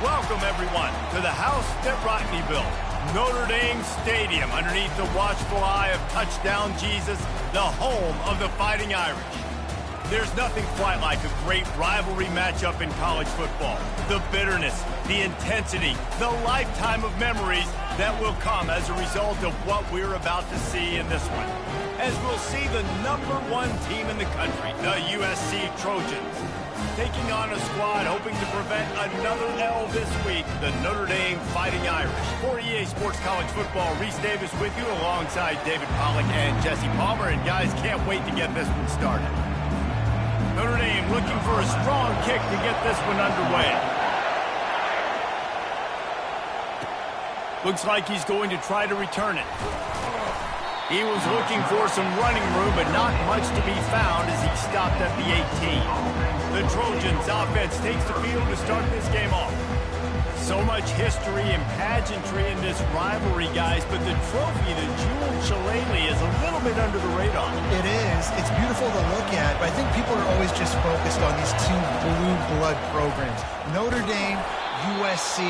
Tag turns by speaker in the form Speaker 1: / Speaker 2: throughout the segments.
Speaker 1: Welcome, everyone, to the house that Rodney built, Notre Dame Stadium, underneath the watchful eye of Touchdown Jesus, the home of the Fighting Irish. There's nothing quite like a great rivalry matchup in college football. The bitterness, the intensity, the lifetime of memories that will come as a result of what we're about to see in this one. As we'll see the #1 team in the country, the USC Trojans, taking on a squad hoping to prevent another L this week, the Notre Dame Fighting Irish. For EA Sports College Football, Reese Davis with you alongside David Pollack and Jesse Palmer. And guys, can't wait to get this one started. Notre Dame looking for a strong kick to get this one underway. Looks like he's going to try to return it. He was looking for some running room, but not much to be found as he stopped at the 18. The Trojans offense takes the field to start this game off. So much history and pageantry in this rivalry, guys, but the trophy, the Jewel Shillelagh, is a little bit under the radar.
Speaker 2: It is. It's beautiful to look at, but I think people are always just focused on these two blue blood programs. Notre Dame, USC.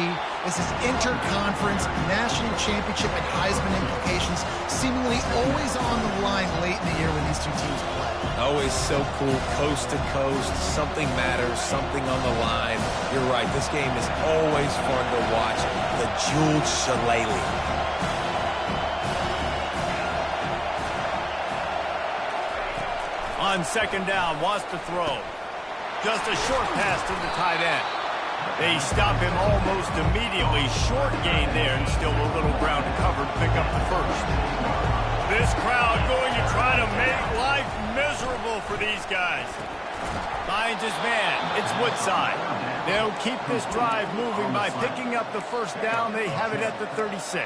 Speaker 2: This is interconference, national championship, and Heisman implications seemingly always on the line late in the year when these two teams play.
Speaker 3: Always so cool, coast to coast. Something matters, something on the line. You're right, this game is always fun to watch. The Jewel Shillelagh.
Speaker 1: On second down, wants to throw. Just a short pass to the tight end. They stop him almost immediately. Short gain there, and still a little ground to cover to pick up the first. This crowd going to try to make life miserable for these guys. Finds his man. It's Woodside. They'll keep this drive moving by picking up the first down. They have it at the 36.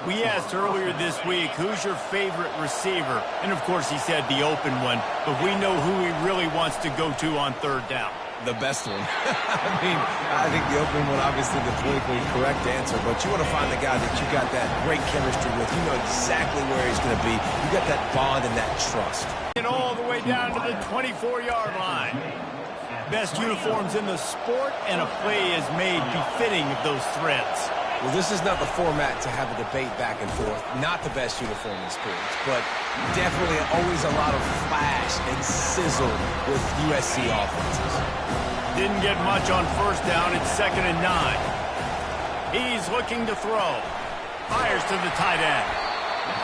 Speaker 1: We asked earlier this week, who's your favorite receiver? And, of course, he said the open one. But we know who he really wants to go to on third down.
Speaker 3: The best one. I think the opening one, obviously the politically correct answer, but you want to find the guy that you got that great chemistry with. You know exactly where he's going to be. You got that bond and that trust.
Speaker 1: And all the way down to the 24-yard line. Best uniforms in the sport, and a play is made befitting of those threads.
Speaker 3: Well, this is not the format to have a debate back and forth. Not the best uniform in sports, but definitely always a lot of flash and sizzle with USC offenses.
Speaker 1: Didn't get much on first down. It's 2nd and 9. He's looking to throw. Fires to the tight end.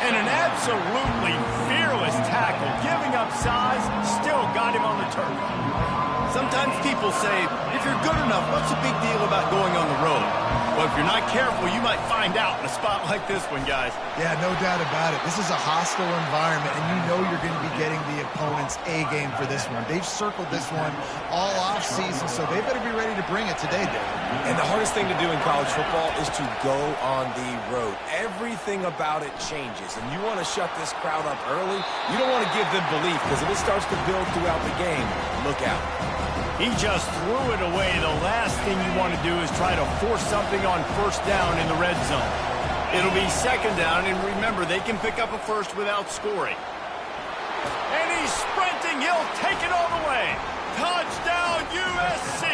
Speaker 1: And an absolutely fearless tackle. Giving up size, still got him on the turf. Sometimes people say, if you're good enough, what's the big deal about going on the road? Well, if you're not careful, you might find out in a spot like this one, guys.
Speaker 2: Yeah, no doubt about it. This is a hostile environment, and you know you're going to be getting the opponent's A game for this one. They've circled this one all offseason, so they better be ready to bring it today, Dave.
Speaker 3: And the hardest thing to do in college football is to go on the road. Everything about it changes, and you want to shut this crowd up early. You don't want to give them belief, because if it starts to build throughout the game, look out.
Speaker 1: He just threw it away. The last thing you want to do is try to force something on first down in the red zone. It'll be 2nd down, and remember, they can pick up a first without scoring. And he's sprinting. He'll take it all the way. Touchdown, USC!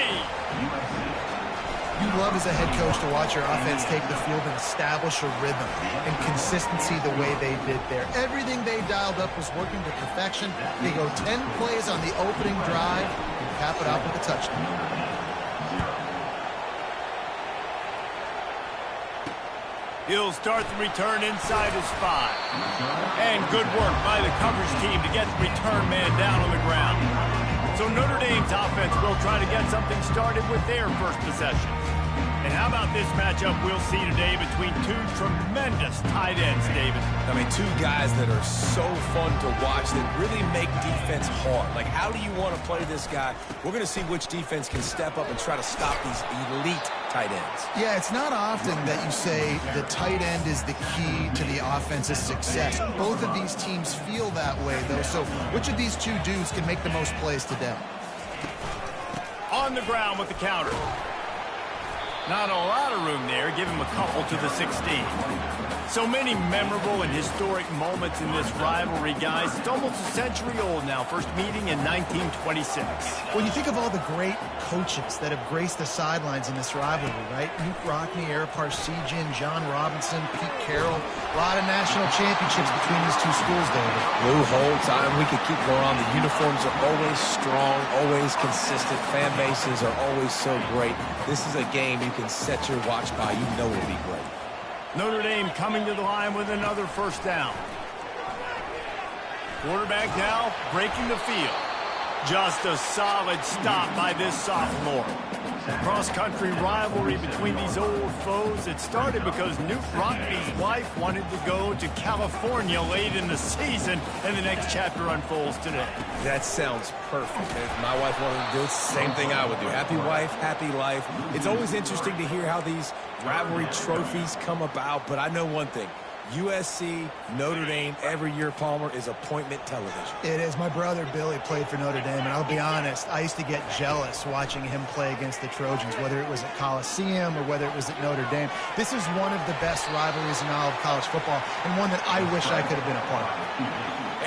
Speaker 2: You love as a head coach to watch your offense take the field and establish a rhythm and consistency the way they did there. Everything they dialed up was working to perfection. They go 10 plays on the opening drive and cap it out with a touchdown.
Speaker 1: He'll start the return inside his 5. And good work by the coverage team to get the return man down on the ground. So Notre Dame's offense will try to get something started with their first possession. And how about this matchup we'll see today between two tremendous tight ends, David?
Speaker 3: I mean, two guys that are so fun to watch that really make defense hard. Like, how do you want to play this guy? We're going to see which defense can step up and try to stop these elite tight ends.
Speaker 2: Yeah, it's not often that you say the tight end is the key to the offense's success. Both of these teams feel that way, though. So which of these two dudes can make the most plays today?
Speaker 1: On the ground with the counter. Not a lot of room there. Give him a couple to the 16. So many memorable and historic moments in this rivalry, guys. It's almost a century old now. First meeting in 1926.
Speaker 2: When you think of all the great coaches that have graced the sidelines in this rivalry, right? Knute Rockne, Ara Parseghian, John Robinson, Pete Carroll. A lot of national championships between these two schools, David.
Speaker 3: Lou Holtz, we could keep going on. The uniforms are always strong, always consistent. Fan bases are always so great. This is a game you can set your watch by. You know it'll be great.
Speaker 1: Notre Dame coming to the line with another first down. Quarterback now breaking the field. Just a solid stop by this sophomore. Cross-country rivalry between these old foes. It started because Knute Rockne's wife wanted to go to California late in the season, and the next chapter unfolds today.
Speaker 3: That sounds perfect. If my wife wanted to do it, it's the same thing I would do. Happy wife, happy life. It's always interesting to hear how these rivalry trophies come about, but I know one thing. USC, Notre Dame, every year, Palmer, is appointment television.
Speaker 2: It is. My brother Billy played for Notre Dame, and I'll be honest, I used to get jealous watching him play against the Trojans, whether it was at Coliseum or whether it was at Notre Dame. This is one of the best rivalries in all of college football, and one that I wish I could have been a part of.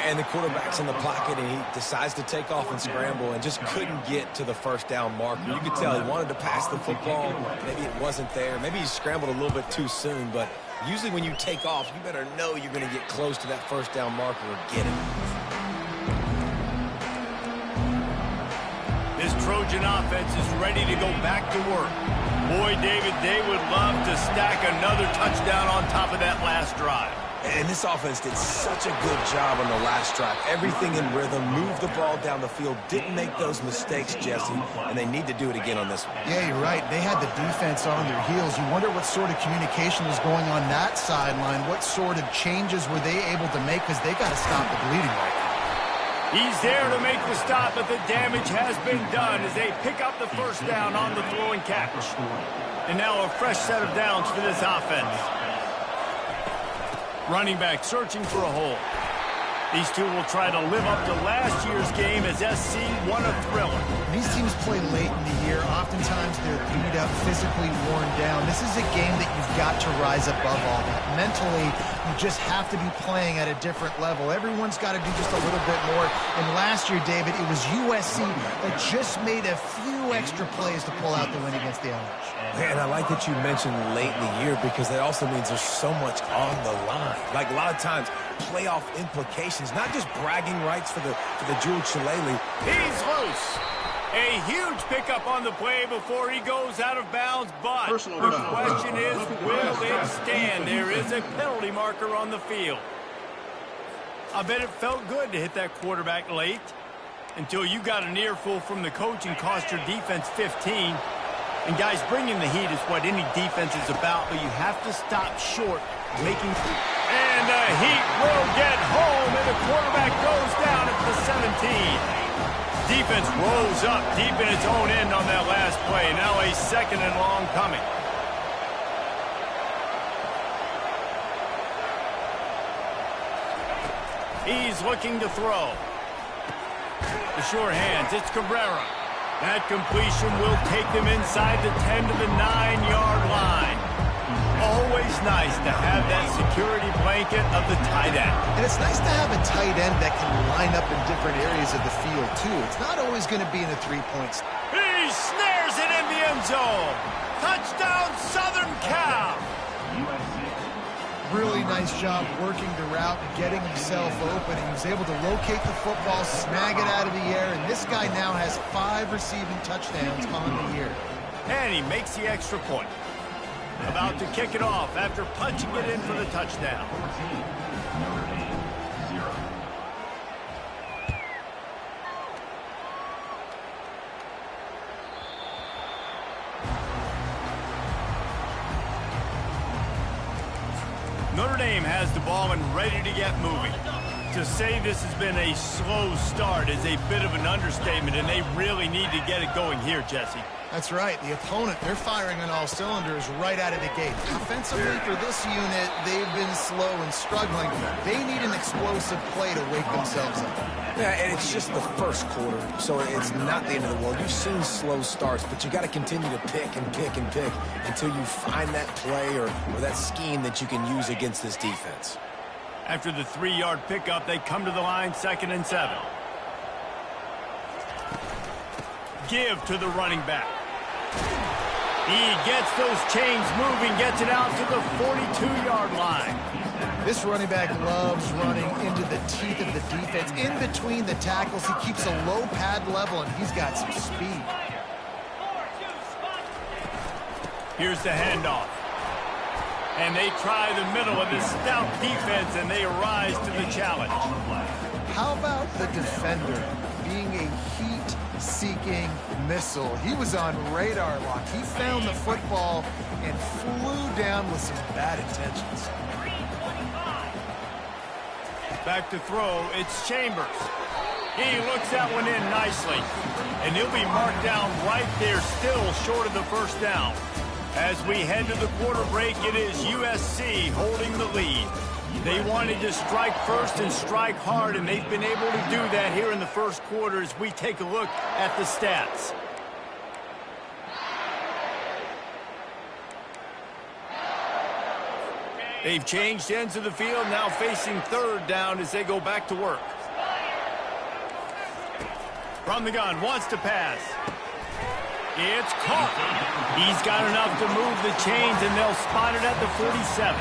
Speaker 3: And the quarterback's in the pocket, and he decides to take off and scramble and just couldn't get to the first down marker. You could tell he wanted to pass the football. Maybe it wasn't there. Maybe he scrambled a little bit too soon, but usually when you take off, you better know you're going to get close to that first down marker or get it.
Speaker 1: This Trojan offense is ready to go back to work. Boy, David, they would love to stack another touchdown on top of that last drive.
Speaker 3: And this offense did such a good job on the last drive. Everything in rhythm, moved the ball down the field, didn't make those mistakes, Jesse, and they need to do it again on this one.
Speaker 2: Yeah, you're right. They had the defense on their heels. You wonder what sort of communication was going on that sideline. What sort of changes were they able to make, because they got to stop the bleeding right now.
Speaker 1: He's there to make the stop, but the damage has been done as they pick up the first down on the throw and catch. And now a fresh set of downs for this offense. Running back searching for a hole. These two will try to live up to last year's game as SC won a thriller.
Speaker 2: These teams play late in the year. Oftentimes they're beat up, physically worn down. This is a game that you've got to rise above all that. Mentally, you just have to be playing at a different level. Everyone's got to do just a little bit more. And last year, David, it was USC that just made a few extra plays to pull out the win against the Irish.
Speaker 3: Man, I like that you mentioned late in the year, because that also means there's so much on the line. Like a lot of times, playoff implications, not just bragging rights for the Jude Shillelagh.
Speaker 1: He's loose. A huge pickup on the play before he goes out of bounds, but the question is, will it stand? There is a penalty marker on the field. I bet it felt good to hit that quarterback late until you got a near full from the coach and cost your defense 15. And guys, bringing the heat is what any defense is about, but you have to stop short making... And the heat will get home, and the quarterback goes down at the 17. Defense rose up deep in its own end on that last play. Now a second and long coming. He's looking to throw. The sure hands, it's Cabrera. That completion will take them inside the 10 to the 9-yard line. Always nice to have that security blanket of the tight end.
Speaker 2: And it's nice to have a tight end that can line up in different areas of the field, too. It's not always going to be in a three-point.
Speaker 1: He snares it in the end zone. Touchdown, Southern Cal.
Speaker 2: Really nice job working the route and getting himself open. He was able to locate the football, snag it out of the air, and this guy now has 5 receiving touchdowns on the year.
Speaker 1: And he makes the extra point. About to kick it off after punching it in for the touchdown. Notre Dame has the ball and ready to get moving. To say this has been a slow start is a bit of an understatement, and they really need to get it going here, Jesse.
Speaker 2: That's right. The opponent, they're firing on all cylinders right out of the gate. Offensively, for this unit, they've been slow and struggling. They need an explosive play to wake themselves up.
Speaker 3: Yeah, and it's just the first quarter, so it's not the end of the world. You've seen slow starts, but you got to continue to pick and pick and pick until you find that play or that scheme that you can use against this defense.
Speaker 1: After the 3-yard pickup, they come to the line, 2nd and 7. Give to the running back. He gets those chains moving, gets it out to the 42-yard line.
Speaker 2: This running back loves running into the teeth of the defense. In between the tackles, he keeps a low pad level, and he's got some speed.
Speaker 1: Here's the handoff. And they try the middle of this stout defense, and they rise to the challenge.
Speaker 2: How about the defender being a heat-seeking missile? He was on radar lock. He found the football and flew down with some bad intentions.
Speaker 1: Back to throw, it's Chambers. He looks that one in nicely. And he'll be marked down right there, still short of the first down. As we head to the quarter break, it is USC holding the lead. They wanted to strike first and strike hard, and they've been able to do that here in the first quarter as we take a look at the stats. They've changed ends of the field, now facing 3rd down as they go back to work. From the gun, wants to pass. It's caught. He's got enough to move the chains, and they'll spot it at the 47.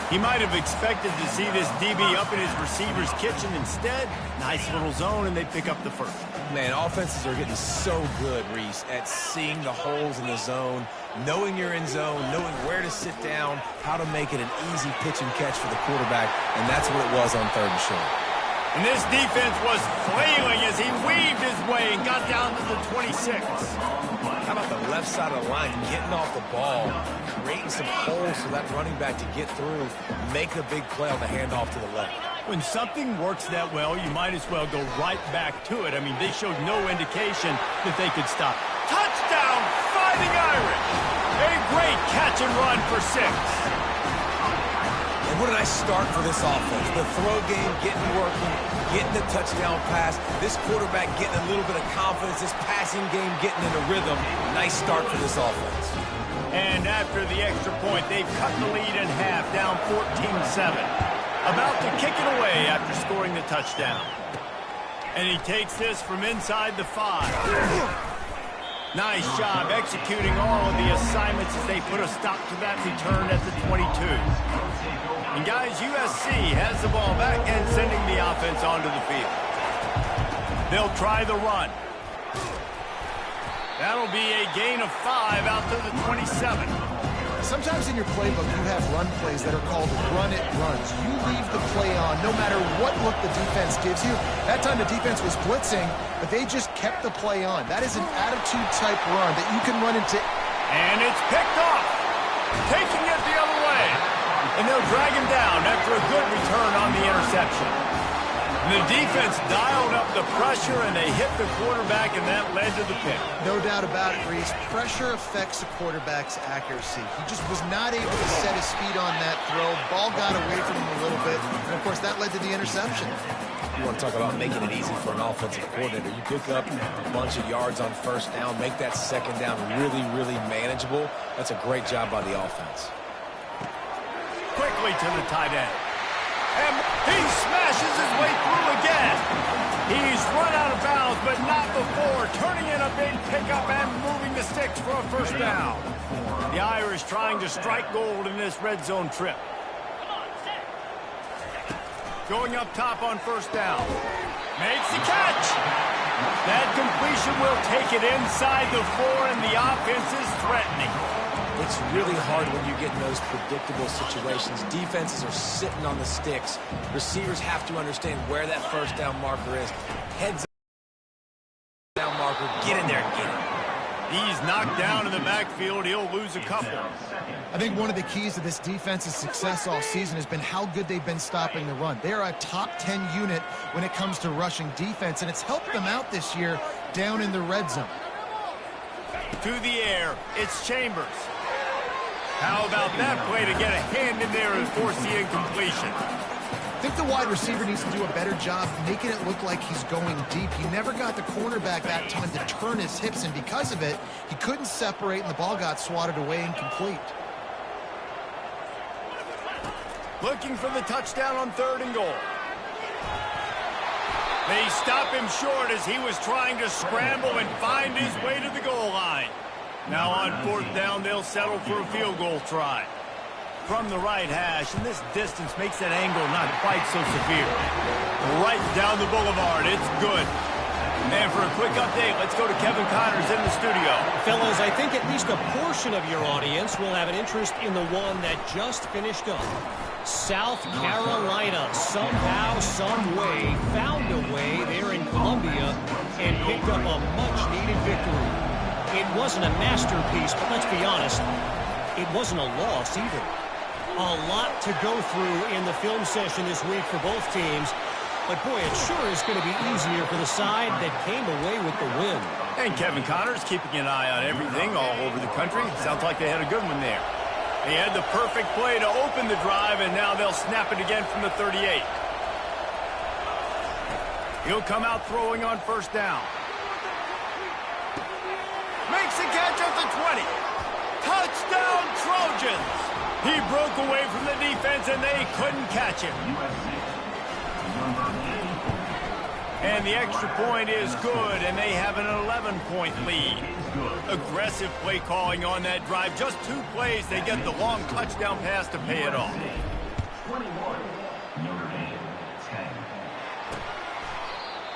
Speaker 1: He might have expected to see this DB up in his receiver's kitchen. Instead, nice little zone, and they pick up the first.
Speaker 3: Man, offenses are getting so good, Reese, at seeing the holes in the zone, knowing you're in zone, knowing where to sit down, how to make it an easy pitch and catch for the quarterback, and that's what it was on 3rd and short.
Speaker 1: And this defense was flailing as he weaved his way and got down to the 26.
Speaker 3: How about the left side of the line, getting off the ball, creating some holes for that running back to get through, make the big play on the handoff to the left.
Speaker 1: When something works that well, you might as well go right back to it. I mean, they showed no indication that they could stop. Touchdown, Fighting Irish! A great catch and run for 6.
Speaker 3: And what a nice start for this offense. The throw game getting working, getting the touchdown pass. This quarterback getting a little bit of confidence. This passing game getting in a rhythm. Nice start for this offense.
Speaker 1: And after the extra point, they've cut the lead in half, down 14-7. About to kick it away after scoring the touchdown. And he takes this from inside the 5. Nice job executing all of the assignments as they put a stop to that return at the 22. And guys, USC has the ball back and sending the offense onto the field. They'll try the run. That'll be a gain of 5 out to the 27.
Speaker 2: Sometimes in your playbook, you have run plays that are called run-it runs. You leave the play on no matter what look the defense gives you. That time the defense was blitzing, but they just kept the play on. That is an attitude-type run that you can run into.
Speaker 1: And it's picked off. Taking it the other way. And they'll drag him down after a good return on the interception. The defense dialed up the pressure, and they hit the quarterback, and that led to the pick.
Speaker 2: No doubt about it, Reese. Pressure affects the quarterback's accuracy. He just was not able to set his feet on that throw. Ball got away from him a little bit, and, of course, that led to the interception.
Speaker 3: You want to talk about making it easy for an offensive coordinator. You pick up a bunch of yards on 1st down, make that 2nd down really, really manageable. That's a great job by the offense.
Speaker 1: Quickly to the tight end. And he smashes his way through again. He's run out of bounds, but not before turning in a big pickup and moving the sticks for a 1st down. The Irish trying to strike gold in this red zone trip. Going up top on 1st down. Makes the catch. That completion will take it inside the 4, and the offense is threatening.
Speaker 3: It's really hard when you get in those predictable situations. Defenses are sitting on the sticks. Receivers have to understand where that 1st down marker is. Heads down marker, get in there and get it.
Speaker 1: He's knocked down in the backfield. He'll lose a couple.
Speaker 2: I think one of the keys to this defense's success all season has been how good they've been stopping the run. They are a top 10 unit when it comes to rushing defense, and it's helped them out this year down in the red zone.
Speaker 1: through the air. It's Chambers. How about that play to get a hand in there and force the incompletion?
Speaker 2: I think the wide receiver needs to do a better job making it look like he's going deep. He never got the cornerback that time to turn his hips, and because of it, he couldn't separate, and the ball got swatted away incomplete.
Speaker 1: Looking for the touchdown on 3rd and goal. They stop him short as he was trying to scramble and find his way to the goal line. Now on 4th down, they'll settle for a field goal try. From the right hash, and this distance makes that angle not quite so severe. Right down the boulevard, it's good. And for a quick update, let's go to Kevin Connors in the studio.
Speaker 4: Fellas, I think at least a portion of your audience will have an interest in the one that just finished up. South Carolina somehow, some way, found a way there in Columbia and picked up a much-needed victory. It wasn't a masterpiece, but let's be honest, it wasn't a loss either. A lot to go through in the film session this week for both teams, but boy, it sure is going to be easier for the side that came away with the win.
Speaker 1: And Kevin Connors keeping an eye on everything all over the country. Sounds like they had a good one there. They had the perfect play to open the drive, and now they'll snap it again from the 38. He'll come out throwing on 1st down. Makes the catch at the 20. Touchdown, Trojans! He broke away from the defense, and they couldn't catch him. And the extra point is good, and they have an 11-point lead. Aggressive play calling on that drive. Just 2 plays, they get the long touchdown pass to pay it off.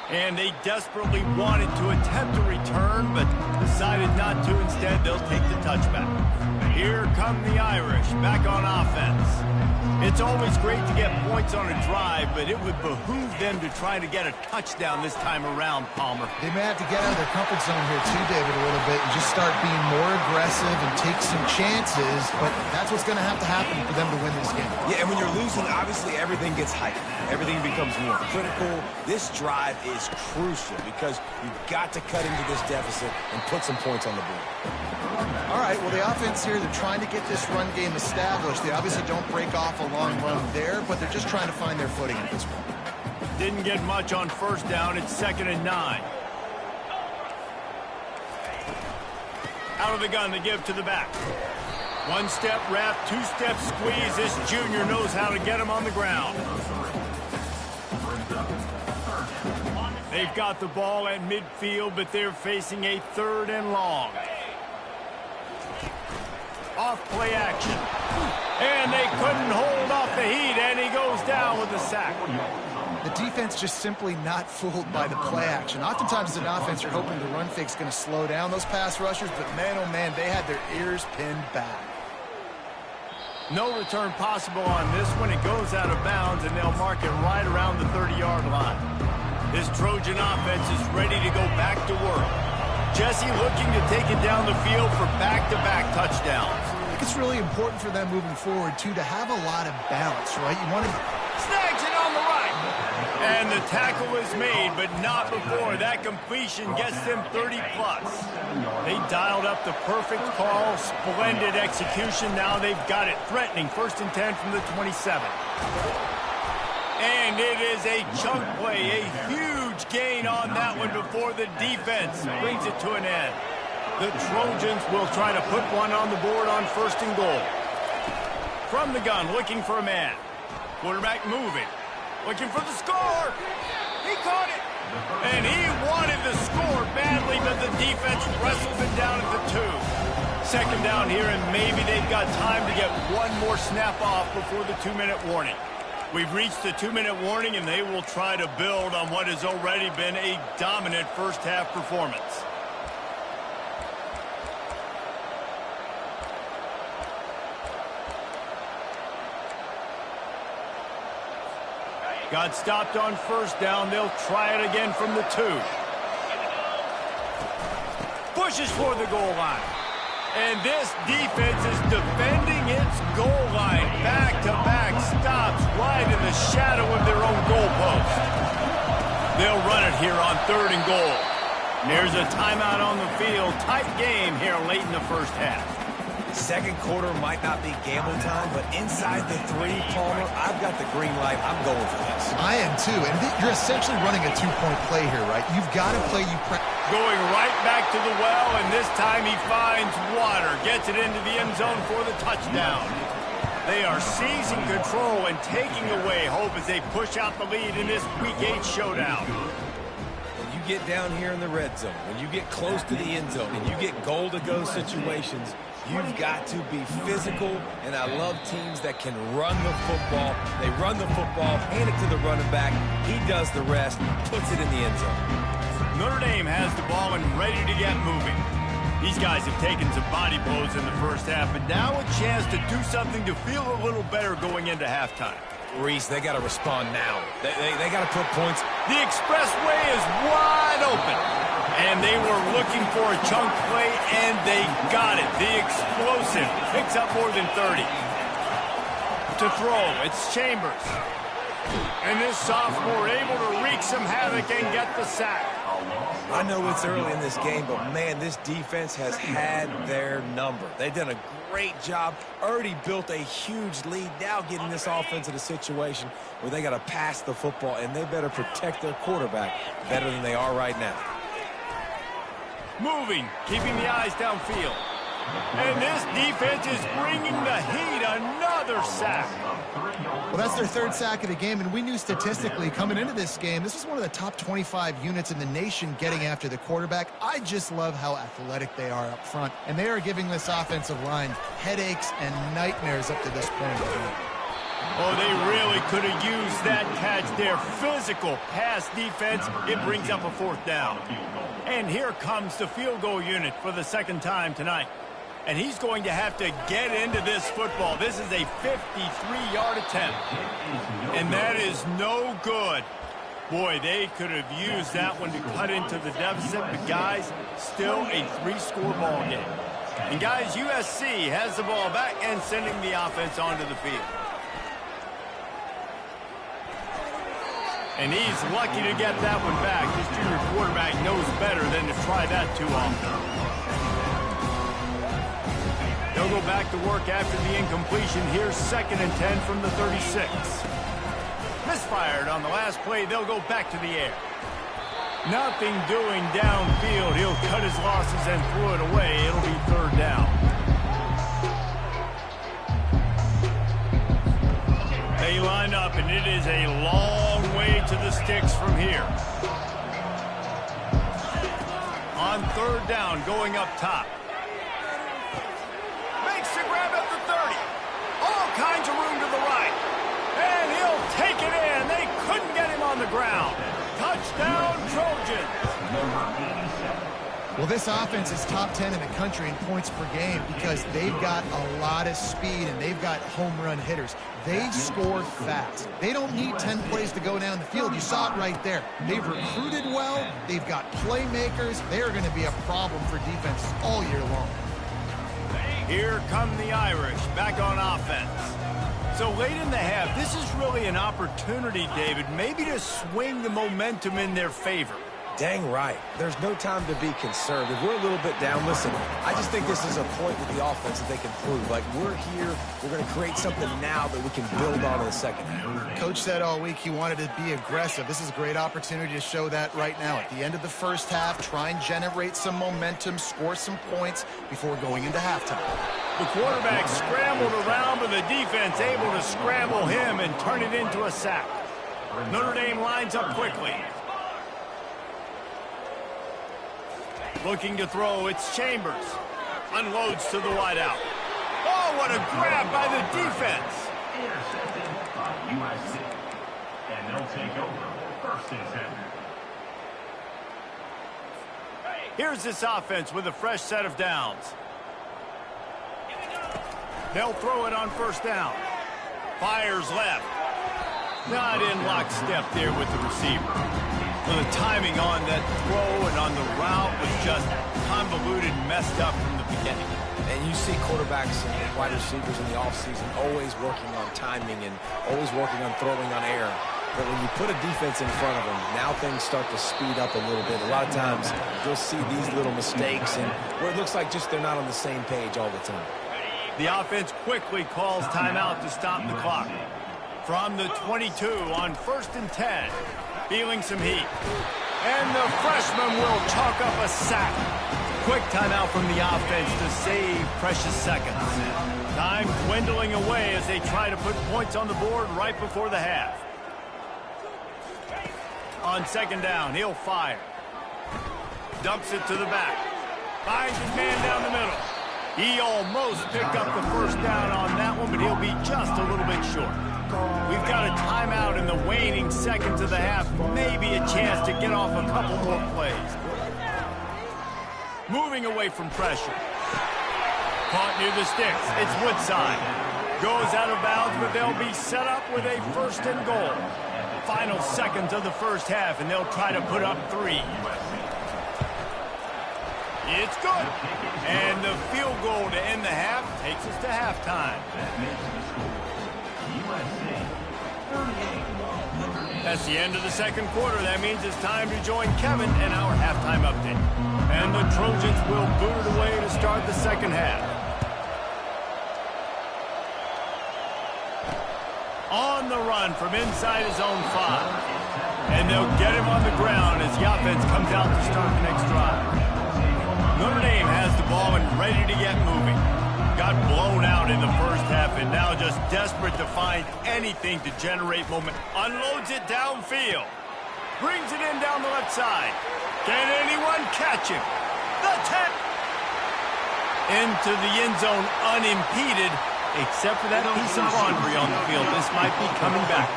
Speaker 1: And they desperately wanted to attempt a return, but decided not to. Instead, they'll take the touchback. Here come the Irish, back on offense. It's always great to get points on a drive, but it would behoove them to try to get a touchdown this time around, Palmer.
Speaker 2: They may have to get out of their comfort zone here too, David, a little bit and just start being more aggressive and take some chances, but that's what's going to happen for them to win this game.
Speaker 3: Yeah, and when you're losing, obviously everything gets heightened. Everything becomes more critical. This drive is crucial because you've got to cut into this deficit and put some points on the board.
Speaker 2: All right, well, the offense here, they're trying to get this run game established. They obviously don't break off a long run there, but they're just trying to find their footing at this point.
Speaker 1: Didn't get much on 1st down. It's 2nd and 9. Out of the gun, they give to the back. 1-step wrap, 2-step squeeze. This junior knows how to get him on the ground. They've got the ball at midfield, but they're facing a 3rd and long. Off play action. And they couldn't hold off the heat, and he goes down with a sack.
Speaker 2: The defense just simply not fooled by the play action. Oftentimes as an offense, you're hoping the run fake's going to slow down those pass rushers, but man, oh man, they had their ears pinned back.
Speaker 1: No return possible on this one. It goes out of bounds, and they'll mark it right around the 30-yard line. This Trojan offense is ready to go back to work. Jesse looking to take it down the field for back-to-back touchdowns.
Speaker 2: I think it's really important for them moving forward, too, to have a lot of balance, right? You want to...
Speaker 1: Snags it on the right. And the tackle is made, but not before. That completion gets them 30-plus. They dialed up the perfect call. Splendid execution. Now they've got it threatening. 1st and 10 from the 27. And it is a chunk play, a huge gain on that one before the defense brings it to an end. The Trojans will try to put one on the board on 1st and goal. From the gun, looking for a man. Quarterback moving, looking for the score. He caught it. And he wanted the score badly, but the defense wrestles it down at the 2. 2nd down here, and maybe they've got time to get one more snap off before the 2-minute warning. We've reached the 2-minute warning, and they will try to build on what has already been a dominant first-half performance. Got stopped on 1st down. They'll try it again from the 2. Pushes for the goal line. And this defense is defending its goal line. Back-to-back stops right in the shadow of their own goalpost. They'll run it here on 3rd and goal. There's a timeout on the field. Tight game here late in the first half.
Speaker 3: Second quarter might not be gambling time, but inside the 3, Palmer, I've got the green light. I'm going for this.
Speaker 2: I am too, and you're essentially running a 2-point play here, right? You've got to play
Speaker 1: Going right back to the well, and this time he finds water. Gets it into the end zone for the touchdown. They are seizing control and taking away hope as they push out the lead in this Week 8 showdown.
Speaker 3: When you get down here in the red zone, when you get close to the end zone, and you get goal-to-go situations, you've got to be physical, and I love teams that can run the football. They run the football, hand it to the running back. He does the rest, puts it in the end zone.
Speaker 1: Notre Dame has the ball and ready to get moving. These guys have taken some body blows in the first half, but now a chance to do something to feel a little better going into halftime.
Speaker 3: Reese, they got to respond now. They got to put points.
Speaker 1: The expressway is wide open, and they were looking for a chunk play, and they got it. The explosive picks up more than 30. To throw, it's Chambers. And this sophomore able to wreak some havoc and get the sack.
Speaker 3: I know it's early in this game, but, man, this defense has had their number. They've done a great job, already built a huge lead, now getting this offense in a situation where they got to pass the football, and they better protect their quarterback better than they are right now.
Speaker 1: Moving, keeping the eyes downfield. And this defense is bringing the heat. Another sack.
Speaker 2: Well, that's their 3rd sack of the game, and we knew statistically coming into this game, this was one of the top 25 units in the nation getting after the quarterback. I just love how athletic they are up front, and they are giving this offensive line headaches and nightmares up to this point.
Speaker 1: Oh, they really could have used that catch there. Physical pass defense. It brings up a 4th down. And here comes the field goal unit for the 2nd time tonight. And he's going to have to get into this football. This is a 53-yard attempt. And that is no good. Boy, they could have used that one to cut into the deficit. But, guys, still a 3-score ball game. And, guys, USC has the ball back and sending the offense onto the field. And he's lucky to get that one back. This junior quarterback knows better than to try that too often. They'll go back to work after the incompletion. Here's 2nd and 10 from the 36. Misfired on the last play. They'll go back to the air. Nothing doing downfield. He'll cut his losses and throw it away. It'll be 3rd down. They line up, and it is a long way to the sticks from here. On 3rd down, going up top. Makes the grab at the 30. All kinds of room to the right. And he'll take it in. They couldn't get him on the ground. Touchdown, Trojans.
Speaker 2: Well, this offense is top 10 in the country in points per game because they've got a lot of speed and they've got home run hitters. They score fast. They don't need 10 plays to go down the field. You saw it right there. They've recruited well. They've got playmakers. They are going to be a problem for defenses all year long.
Speaker 1: Here come the Irish back on offense. So late in the half, this is really an opportunity, David, maybe to swing the momentum in their favor.
Speaker 3: Dang right. There's no time to be concerned. If we're a little bit down, listen, I just think this is a point with the offense that they can prove. Like, we're here, we're going to create something now that we can build on in the 2nd half.
Speaker 2: Coach said all week he wanted to be aggressive. This is a great opportunity to show that right now. At the end of the 1st half, try and generate some momentum, score some points before going into halftime.
Speaker 1: The quarterback scrambled around, but the defense able to scramble him and turn it into a sack. Notre Dame lines up quickly. Looking to throw, it's Chambers. Unloads to the wideout. Oh, what a grab by the defense.
Speaker 5: Intercepted by USC. And they'll take over 1st and 10.
Speaker 1: Here's this offense with a fresh set of downs. They'll throw it on 1st down. Fires left. Not in lockstep there with the receiver. Well, the timing on that throw and on the route was just convoluted, messed up from the beginning.
Speaker 3: And you see quarterbacks and wide receivers in the offseason always working on timing and always working on throwing on air. But when you put a defense in front of them, now things start to speed up a little bit. A lot of times you'll see these little mistakes and where it looks like just they're not on the same page all the time.
Speaker 1: The offense quickly calls timeout to stop the clock. From the 22 on 1st and 10, feeling some heat. And the freshman will chalk up a sack. Quick timeout from the offense to save precious seconds. Time dwindling away as they try to put points on the board right before the half. On 2nd down, he'll fire. Dumps it to the back. Finds his man down the middle. He almost picked up the 1st down on that one, but he'll be just a little bit short. We've got a timeout in the waning seconds of the half. Maybe a chance to get off a couple more plays. Moving away from pressure. Caught near the sticks. It's Woodside. Goes out of bounds, but they'll be set up with a 1st and goal. Final seconds of the 1st half, and they'll try to put up 3. It's good. And the field goal to end the half takes us to halftime. That's the end of the 2nd quarter. That means it's time to join Kevin in our halftime update. And the Trojans will boot it away to start the 2nd half. On the run from inside his own 5. And they'll get him on the ground as the offense comes out to start the next drive. Notre Dame has the ball and ready to get moving. Got blown out in the 1st half and now just desperate to find anything to generate momentum. Unloads it downfield. Brings it in down the left side. Can anyone catch him? The 10. Into the end zone unimpeded, except for that piece of laundry on the field. This might be coming back.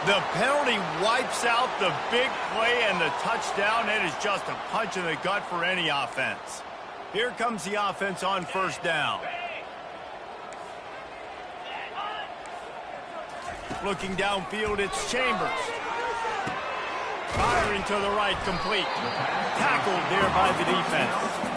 Speaker 1: The penalty wipes out the big play and the touchdown. It is just a punch in the gut for any offense. Here comes the offense on 1st down. Looking downfield, it's Chambers. Firing to the right, complete. Tackled there by the defense.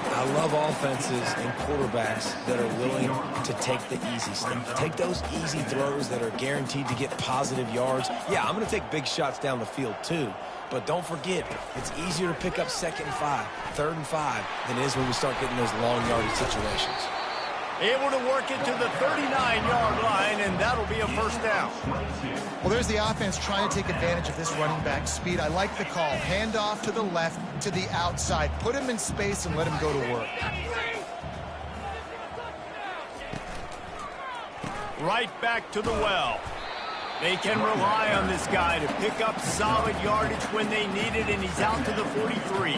Speaker 3: I love offenses and quarterbacks that are willing to take the easy stuff. Take those easy throws that are guaranteed to get positive yards. Yeah, I'm going to take big shots down the field too. But don't forget, it's easier to pick up 2nd and 5, 3rd and 5 than it is when we start getting those long yardage situations.
Speaker 1: Able to work it to the 39-yard line, and that'll be a 1st down.
Speaker 2: Well, there's the offense trying to take advantage of this running back speed. I like the call. Hand off to the left, to the outside. Put him in space and let him go to work.
Speaker 1: Right back to the well. They can rely on this guy to pick up solid yardage when they need it, and he's out to the 43.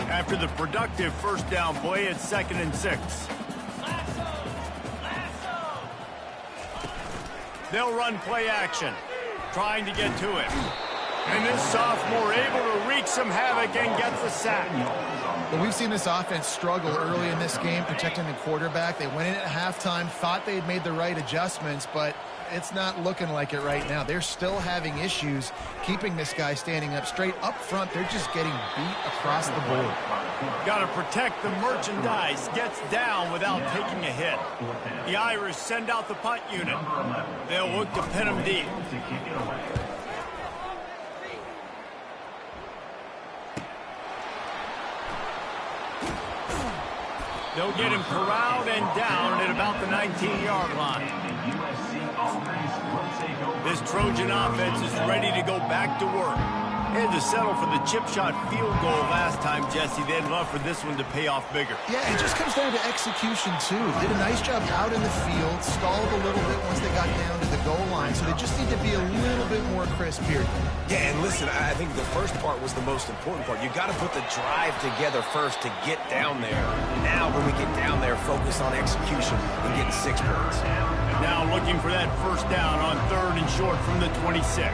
Speaker 1: After the productive 1st down play, it's 2nd and 6. They'll run play action, trying to get to it. And this sophomore able to wreak some havoc and gets the sack.
Speaker 2: Well, we've seen this offense struggle early in this game, protecting the quarterback. They went in at halftime, thought they had made the right adjustments, but it's not looking like it right now. They're still having issues keeping this guy standing up straight. Up front, they're just getting beat across the board.
Speaker 1: Got to protect the merchandise. Gets down without taking a hit. The Irish send out the punt unit. They'll look to pin him deep. They'll get him corralled and down at about the 19-yard line. This Trojan offense is ready to go back to work. They had to settle for the chip shot field goal last time, Jesse. They'd love for this one to pay off bigger.
Speaker 2: Yeah, it just comes down to execution, too. Did a nice job out in the field, stalled a little bit once they got down to the goal line, so they just need to be a little bit more crisp here.
Speaker 3: Yeah, and listen, I think the first part was the most important part. You got to put the drive together first to get down there. Now, when we get down there, focus on execution and getting 6 points.
Speaker 1: Now looking for that 1st down on 3rd and short from the 26.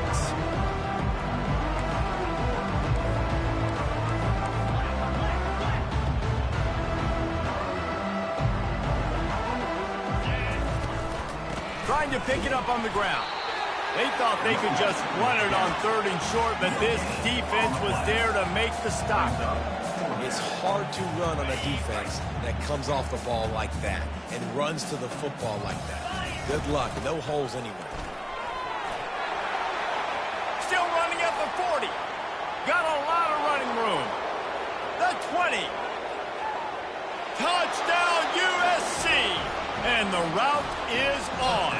Speaker 1: Trying to pick it up on the ground. They thought they could just run it on 3rd and short, but this defense was there to make the stop.
Speaker 3: It's hard to run on a defense that comes off the ball like that and runs to the football like that. Good luck. No holes anywhere.
Speaker 1: 40. Got a lot of running room. The 20. Touchdown USC. And the route is on.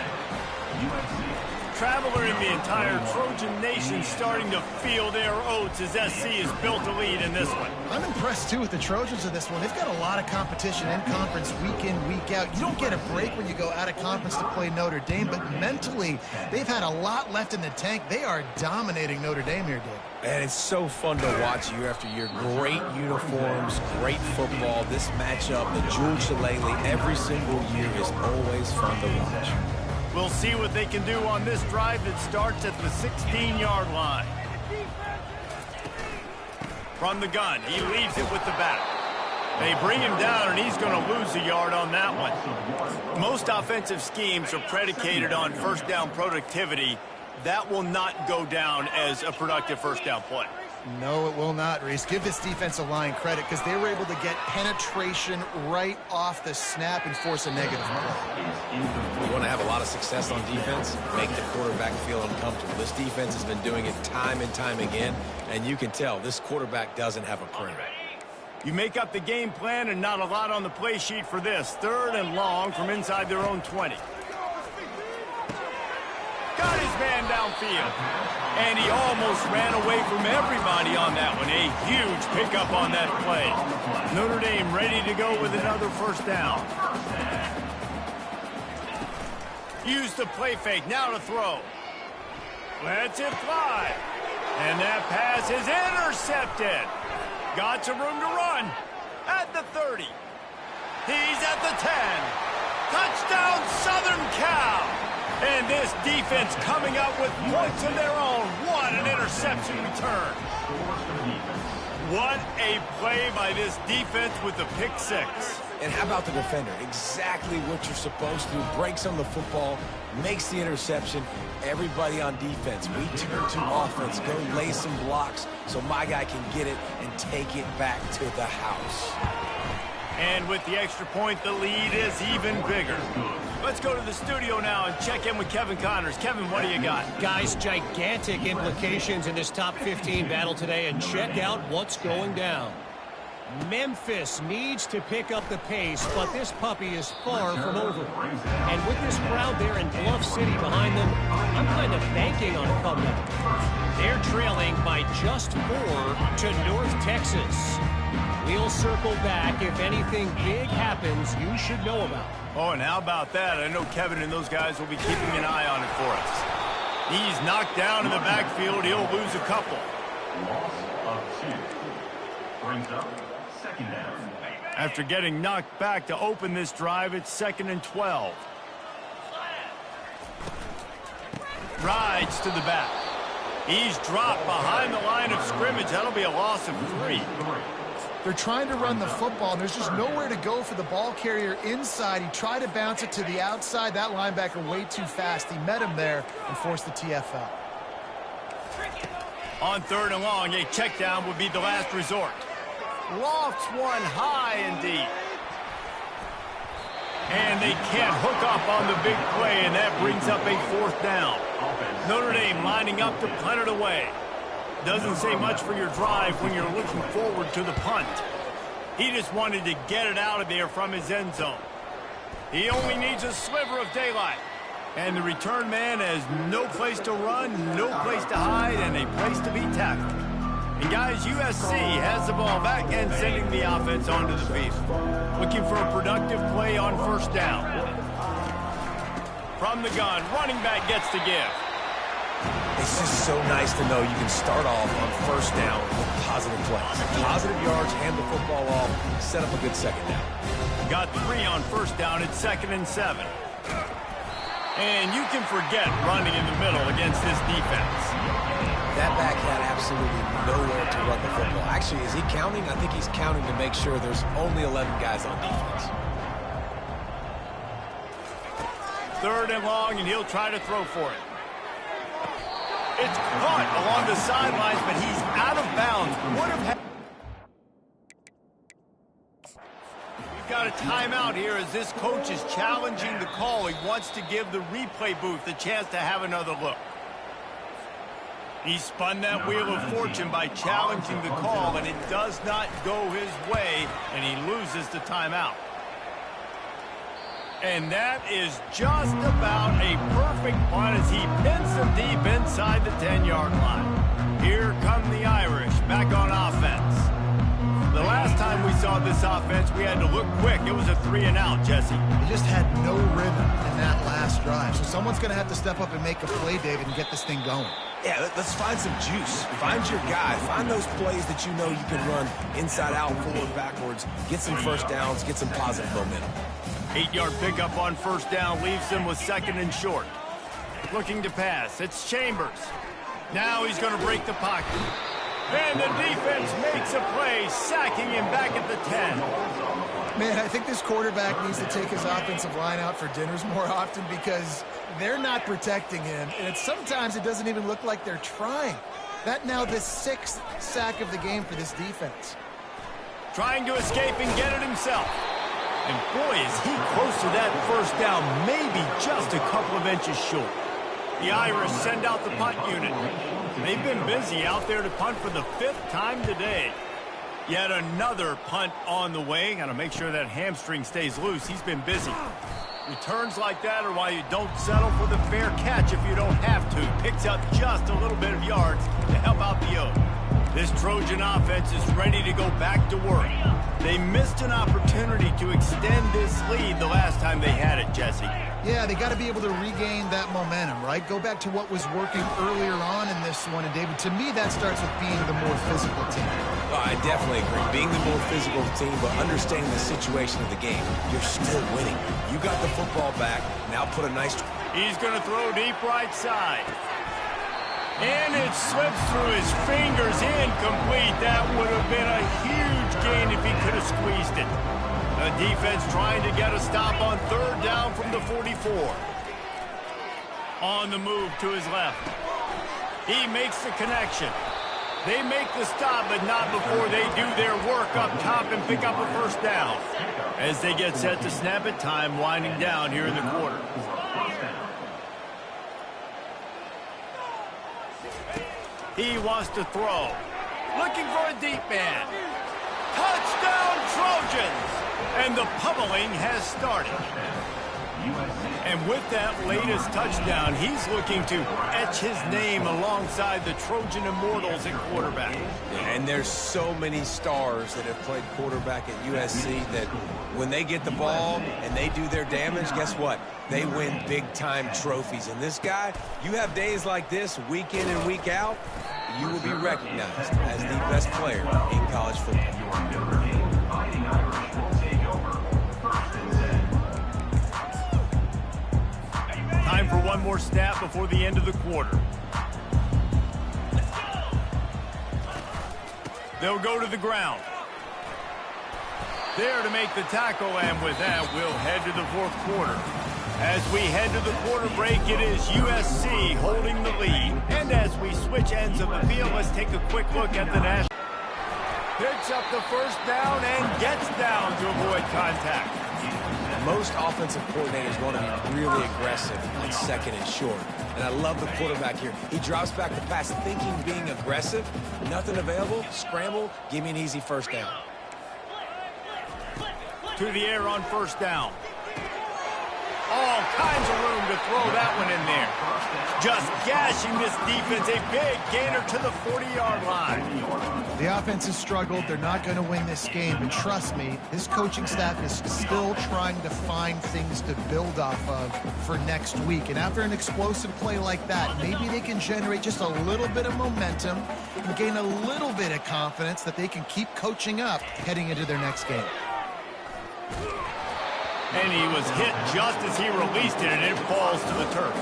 Speaker 1: Traveler in the entire Trojan Nation starting to feel their oats as SC is built a lead in this one.
Speaker 2: I'm impressed, too, with the Trojans of this one. They've got a lot of competition in conference week in, week out. You don't get a break when you go out of conference to play Notre Dame, but mentally, they've had a lot left in the tank. They are dominating Notre Dame here, Dave.
Speaker 3: And it's so fun to watch year after year. Great uniforms, great football. This matchup, the Jewel Shillelagh, every single year is always fun to watch.
Speaker 1: We'll see what they can do on this drive that starts at the 16-yard line. From the gun, he leaves it with the back. They bring him down, and he's going to lose a yard on that one. Most offensive schemes are predicated on first down productivity. That will not go down as a productive first down play.
Speaker 2: No, it will not, Reese. Give this defensive line credit because they were able to get penetration right off the snap and force a negative play.
Speaker 3: You want to have a lot of success on defense, make the quarterback feel uncomfortable. This defense has been doing it time and time again, and you can tell this quarterback doesn't have a perimeter.
Speaker 1: You make up the game plan and not a lot on the play sheet for this. 3rd and long from inside their own 20. Got his man downfield. And he almost ran away from everybody on that one. A huge pickup on that play. Notre Dame ready to go with another first down. Use the play fake. Now to throw. Lets it fly. And that pass is intercepted. Got some room to run. At the 30. He's at the 10. Touchdown Southern Cal. And this defense coming up with points of their own. What an interception return. What a play by this defense with the pick 6.
Speaker 3: And how about the defender? Exactly what you're supposed to do. Breaks on the football, makes the interception. Everybody on defense, we turn to offense. Go lay some blocks so my guy can get it and take it back to the house.
Speaker 1: And with the extra point, the lead is even bigger. Let's go to the studio now and check in with Kevin Connors. Kevin, what do you got?
Speaker 4: Guys, gigantic implications in this top 15 battle today, and check out what's going down. Memphis needs to pick up the pace, but this puppy is far from over. And with this crowd there in Bluff City behind them, I'm kind of banking on a comeback. They're trailing by just 4 to North Texas. We'll circle back if anything big happens you should know about.
Speaker 1: Oh, and how about that? I know Kevin and those guys will be keeping an eye on it for us. He's knocked down in the backfield. He'll lose a couple.
Speaker 5: Loss of 2. Brings up 2nd down.
Speaker 1: After getting knocked back to open this drive, it's 2nd and 12. Rides to the back. He's dropped behind the line of scrimmage. That'll be a loss of 3.
Speaker 2: They're trying to run the football, and there's just nowhere to go for the ball carrier inside. He tried to bounce it to the outside. That linebacker way too fast. He met him there and forced the TFL.
Speaker 1: On 3rd and long, a check down would be the last resort. Lofts one high and deep. And they can't hook up on the big play, and that brings up a 4th down. Notre Dame lining up to punt it away. Doesn't say much for your drive when you're looking forward to the punt. He just wanted to get it out of there from his end zone. He only needs a sliver of daylight. And the return man has no place to run, no place to hide, and a place to be tackled. And guys, USC has the ball back and sending the offense onto the field. Looking for a productive play on 1st down. From the gun, running back gets to give.
Speaker 3: It's just so nice to know you can start off on 1st down with positive plays. Positive yards, hand the football off, set up a good 2nd down.
Speaker 1: Got 3 on 1st down at 2nd and 7. And you can forget running in the middle against this defense.
Speaker 3: That back had absolutely nowhere to run the football. Actually, is he counting? I think he's counting to make sure there's only 11 guys on defense.
Speaker 1: 3rd and long, and he'll try to throw for it. It's caught along the sidelines, but he's out of bounds. Would have had... We've got a timeout here as this coach is challenging the call. He wants to give the replay booth a chance to have another look. He spun that wheel of fortune by challenging the call, and it does not go his way, and he loses the timeout. And that is just about a perfect punt as he pins them deep inside the 10-yard line. Here come the Irish back on offense. The last time we saw this offense, we had to look quick. It was a 3-and-out, Jesse.
Speaker 2: They just had no rhythm in that last drive. So someone's going to have to step up and make a play, David, and get this thing going.
Speaker 3: Yeah, let's find some juice. Find your guy. Find those plays that you know you can run inside out, forward, backwards. Get some first downs. Get some positive momentum.
Speaker 1: 8-yard pickup on first down leaves him with 2nd and short. Looking to pass. It's Chambers. Now he's going to break the pocket. And the defense makes a play, sacking him back at the 10.
Speaker 2: Man, I think this quarterback needs to take his offensive line out for dinners more often because they're not protecting him. And sometimes it doesn't even look like they're trying. That now the 6th sack of the game for this defense.
Speaker 1: Trying to escape and get it himself. And boy, is he close to that first down, maybe just a couple of inches short. The Irish send out the punt unit. They've been busy out there to punt for the 5th time today. Yet another punt on the way. Got to make sure that hamstring stays loose. He's been busy. Returns like that are why you don't settle for the fair catch if you don't have to. Picks up just a little bit of yards to help out the Oak. This Trojan offense is ready to go back to work. They missed an opportunity to extend this lead the last time they had it, Jesse.
Speaker 2: Yeah, they got to be able to regain that momentum, right? Go back to what was working earlier on in this one. And, David, to me, that starts with being the more physical team.
Speaker 3: Oh, I definitely agree. Being the more physical team, but understanding the situation of the game. You're still winning. You got the football back. Now put a nice...
Speaker 1: He's going to throw deep right side. And it slips through his fingers, incomplete. That would have been a huge gain if he could have squeezed it. The defense trying to get a stop on 3rd down from the 44. On the move to his left. He makes the connection. They make the stop, but not before they do their work up top and pick up a first down. As they get set to snap it, time winding down here in the quarter. He wants to throw. Looking for a deep man. Touchdown, Trojans! And the pummeling has started. And with that latest touchdown, he's looking to etch his name alongside the Trojan Immortals at quarterback.
Speaker 3: And there's so many stars that have played quarterback at USC that when they get the ball and they do their damage, guess what? They win big-time trophies. And this guy, you have days like this, week in and week out, you will be recognized as the best player in college football.
Speaker 1: Time for one more snap before the end of the quarter. They'll go to the ground. There to make the tackle, and with that, we'll head to the 4th quarter. As we head to the quarter break, it is USC holding the lead. And as we switch ends of the field, let's take a quick look at the national. Picks up the first down and gets down to avoid contact.
Speaker 3: Most offensive coordinators want to be really aggressive on 2nd and short. And I love the quarterback here. He drops back the pass thinking being aggressive. Nothing available. Scramble. Give me an easy first down.
Speaker 1: To the air on first down. All kinds of room to throw that one in there. Just gashing this defense. A big gainer to the 40-yard line.
Speaker 2: The offense has struggled. They're not going to win this game. But trust me, this coaching staff is still trying to find things to build off of for next week. And after an explosive play like that, maybe they can generate just a little bit of momentum and gain a little bit of confidence that they can keep coaching up heading into their next game.
Speaker 1: And he was hit just as he released it, and it falls to the turf.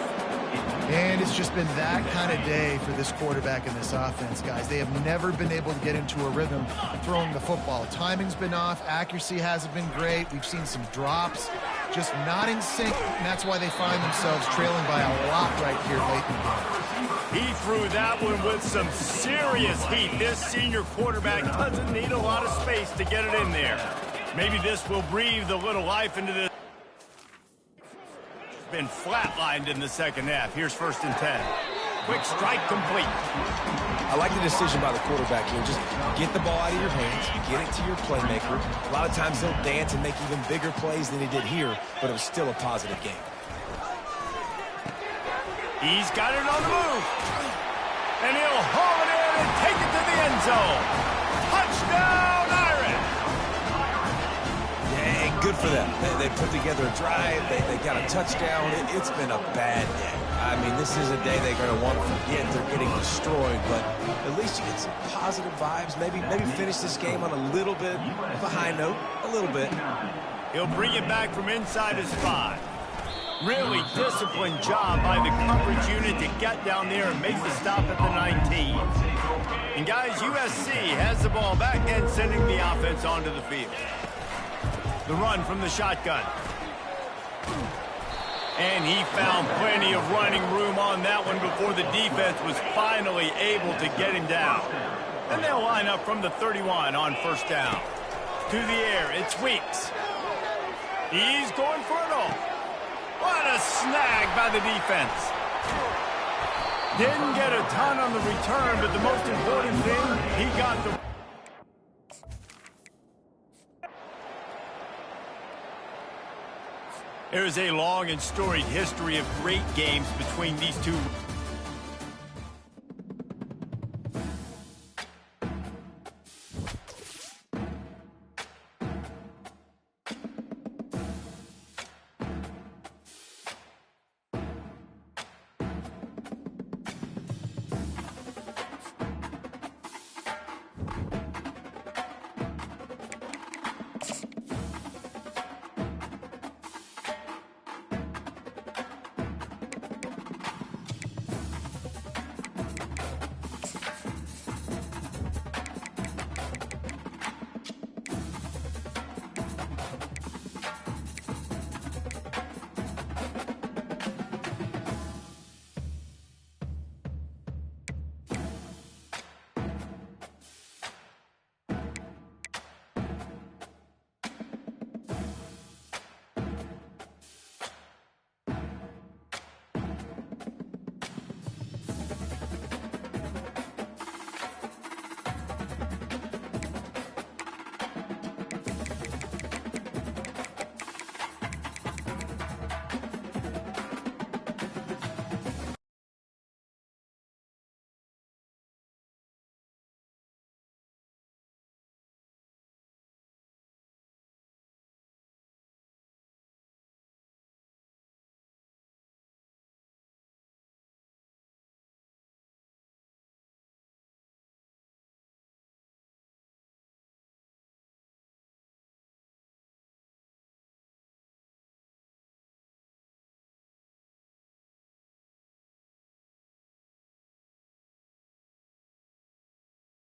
Speaker 2: And it's just been that kind of day for this quarterback and this offense, guys. They have never been able to get into a rhythm throwing the football. Timing's been off. Accuracy hasn't been great. We've seen some drops. Just not in sync, and that's why they find themselves trailing by a lot right here late in the game.
Speaker 1: He threw that one with some serious heat. This senior quarterback doesn't need a lot of space to get it in there. Maybe this will breathe a little life into this. Been flatlined in the second half. Here's 1st and 10. quick strike complete.
Speaker 3: I like the decision by the quarterback here. Just get the ball out of your hands, get it to your playmaker. A lot of times they'll dance and make even bigger plays than he did here, but it was still a positive game.
Speaker 1: He's got it on the move. And he'll haul it in and take it to the end zone. Touchdown, Irish!
Speaker 3: Yeah, good for them. They put together a drive. They got a touchdown. It's been a bad day. I mean, this is a day they're going to want to forget. They're getting destroyed, but at least you get some positive vibes. Maybe finish this game on a little bit of a high note. A little bit.
Speaker 1: He'll bring it back from inside his 5. Really disciplined job by the coverage unit to get down there and make the stop at the 19. And guys, USC has the ball back and sending the offense onto the field. The run from the shotgun. And he found plenty of running room on that one before the defense was finally able to get him down. And they'll line up from the 31 on first down. To the air, it's Weeks. He's going for it all. What a snag by the defense. Didn't get a ton on the return, but the most important thing, he got the... There's a long and storied history of great games between these two